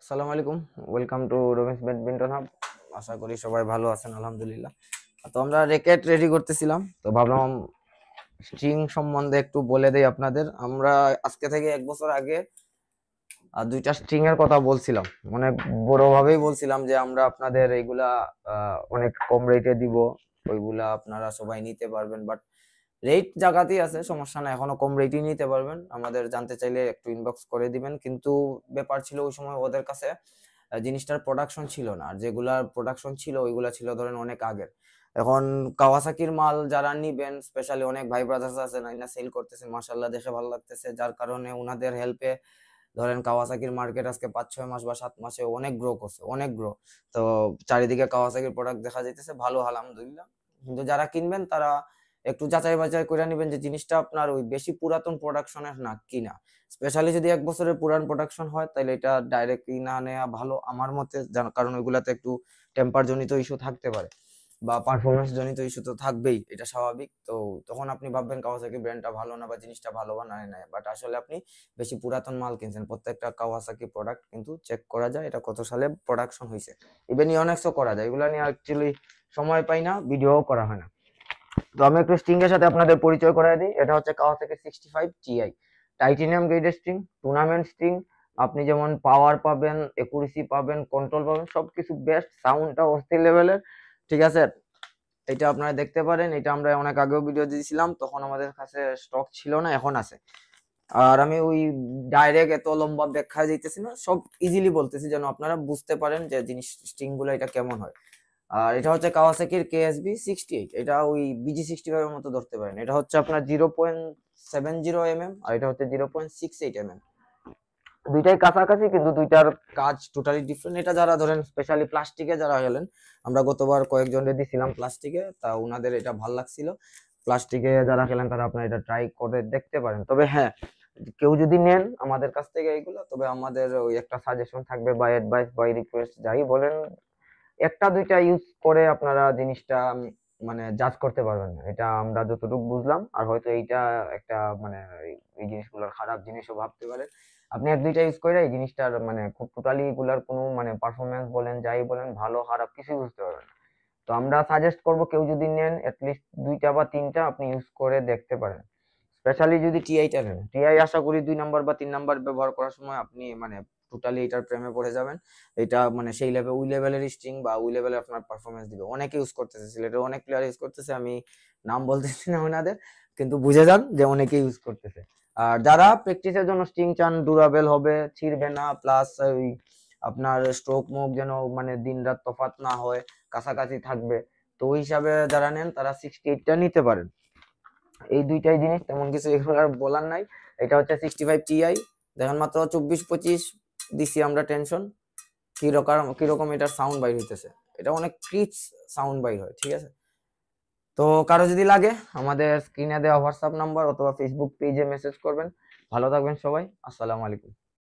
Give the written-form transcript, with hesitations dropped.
আসসালামু আলাইকুম। Welcome to Ramesh badminton hub. আশা করি সবাই ভালো আছেন, আলহামদুলিল্লাহ। তো আমরা র্যাকেট রেডি করতেছিলাম, তো ভাবলাম স্ট্রিং সম্বন্ধে একটু বলে দেই আপনাদের। আমরা আজকে থেকে 1 বছর আগে দুইটা স্ট্রিং এর কথা বলছিলাম, অনেক বড় ভাবেই বলছিলাম যে আমরা আপনাদের এইগুলা অনেক কম রেটে দিব, ওইগুলা আপনারা সবাই নিতে পারবেন। বাট রেট জায়গাতেই আছে, সমস্যা না, এখনো কম রেটই নিতে পারবেন। আমাদের জানতে চাইলে একটু ইনবক্স করে দিবেন। কিন্তু ব্যাপার ছিল ওই সময় ওদের কাছে জিনিসটার প্রোডাকশন ছিল না, আর যেগুলার প্রোডাকশন ছিল ওইগুলা ছিল ধরেন অনেক আগের। এখন কাওয়াসাকির মাল যারা নিবেন, স্পেশালি অনেক ভাই ব্রাদার্স আছে না সেল করতেছেন, মাশাআল্লাহ দেখে ভালো লাগতেছে, যার কারণে ওনাদের হেল্পে ধরেন কাওয়াসাকির মার্কেট আজকে 5-6 মাস বা 7 মাসে অনেক গ্রো করছে, অনেক গ্রো। তো চারিদিকে কাওয়াসাকির প্রোডাক্ট দেখা যাইতেছে, ভালো আলহামদুলিল্লাহ। কিন্তু যারা কিনবেন তারা একটু যাচাই বাছাই করে নেবেন যে জিনিসটা আপনার ওই বেশি পুরাতন প্রোডাকশনের না কিনা। স্পেশালি যদি 1 বছরের পুরান প্রোডাকশন হয় তাহলে এটা ডাইরেক্ট না নেওয়া ভালো আমার মতে, কারণ ওইগুলাতে একটু টেম্পার জনিত ইস্যু থাকতে পারে বা পারফরমেন্স জনিত ইস্যু তো থাকবেই, এটা স্বাভাবিক। তো তখন আপনি ভাববেন কাওয়াসাকি ব্র্যান্ডটা ভালো না বা জিনিসটা ভালো বা না, বাট আসলে আপনি বেশি পুরাতন মাল কিনছেন। প্রত্যেকটা কাওয়াসাকি প্রোডাক্ট কিন্তু চেক করা যায় এটা কত সালে প্রোডাকশন হয়েছে, ইভেন ইওনেক্সও করা যায়। এগুলো নিয়ে অ্যাকচুয়ালি সময় পাই না, ভিডিও করা হয় না। তো আমি একটু স্ট্রিং এর সাথে আপনাদের পরিচয় করায় দিই। এটা হচ্ছে কাওয়াসাকি 65 টিআই টাইটেনিয়াম গ্রেডের স্ট্রিং, টুর্নামেন্ট স্ট্রিং। আপনি যেমন পাওয়ার পাবেন, একুরেসি পাবেন, কন্ট্রোল পাবেন, সবকিছু বেস্ট, সাউন্ডটা অস্থির লেভেলের, ঠিক আছে। এটা আপনারা দেখতে পারেন, এটা আমরা অনেক আগেও ভিডিও দিয়েছিলাম, তখন আমাদের কাছে স্টক ছিল না, এখন আছে। আর আমি ওই ডাইরেক্ট এত লম্বা ব্যাখ্যা দিতেছি না, সব ইজিলি বলতেছি যেন আপনারা বুঝতে পারেন যে জিনিস স্ট্রিং গুলো এটা কেমন হয়। আর এটা হচ্ছে কাওয়াসাকির কেএসবি 68, এটা ওই BG65 এর মতো ধরতে পারেন। এটা হচ্ছে আপনার 0.70 mm, আর এটা হচ্ছে 0.68 mm। দুইটাই কাছাকাছি কিন্তু দুইটার কাজ টোটালি ডিফারেন্ট। এটা যারা ধরেন স্পেশালি প্লাস্টিকে যারা গেলেন, আমরা গতবার কয়েকজনকে দিছিলাম প্লাস্টিকে, তা ওনাদের এটা ভাল লাগছিল। প্লাস্টিকে যারা খেলেন তারা আপনারা এটা ট্রাই করে দেখতে পারেন। তবে হ্যাঁ, কেউ যদি নেন আমাদের কাছ থেকে এইগুলো, তবে আমাদের ওই একটা সাজেশন থাকবে বা অ্যাডভাইস বা রিকোয়েস্ট যাই বলেন, একটা দুইটা ইউজ করে আপনারা জিনিসটা মানে জাজ করতে পারবেন না, এটা আমরা যতটুকু বুঝলাম। আর হয়তো এইটা একটা মানে এই জিনিসগুলোর খারাপ জিনিসও ভাবতে পারে। আপনি এক দুইটা ইউজ করে এই জিনিসটার মানে খুব টোটালি এগুলার কোনো মানে পারফরমেন্স বলেন যাই বলেন ভালো খারাপ কিছুই বুঝতে পারবেন না। তো আমরা সাজেস্ট করব কেউ যদি নেন লিস্ট দুইটা বা তিনটা আপনি ইউজ করে দেখতে পারেন। স্পেশালি যদি টিআইটা নেন, টিআই আশা করি 2 নাম্বার বা 3 নাম্বার ব্যবহার করার সময় আপনি মানে টোটালি এটার প্রেমে পড়ে যাবেন। এটা মানে সেই লেভেল, ওই লেভেলের স্ট্রিং বা ওই লেভেলে আপনার পারফরমেন্স দিবে। অনেকে ইউজ করতেছে, সিলেটের অনেক প্লেয়ার ইউজ করতেছে, আমি নাম বলতেছি না ওনাদের, কিন্তু বুঝে যান যে অনেকে ইউজ করতেছে। আর যারা প্র্যাকটিসের জন্য স্ট্রিং চান, ডিউরেবল হবে, ছিঁড়বে না, প্লাস ওই আপনার স্ট্রোক মুভ যেন মানে দিন রাত তফাৎ না হয়, কাছাকাছি থাকবে, তো ওই হিসাবে যারা নেন তারা 68টা নিতে পারেন। এই দুইটাই জিনিস, তেমন কিছু এগুলো আর বলার নাই। এটা হচ্ছে 65 টিআই, দেখেন মাত্র 24-25 দিছি আমরা টেনশন, কিরকম এটার সাউন্ড বাইর হইতেছে, এটা অনেক ক্রিপস সাউন্ড বাইর হয়, ঠিক আছে। তো কারো যদি লাগে আমাদের স্ক্রিনে দেওয়া হোয়াটসঅ্যাপ নাম্বার অথবা ফেসবুক পেজে মেসেজ করবেন। ভালো থাকবেন সবাই, আসসালামু আলাইকুম।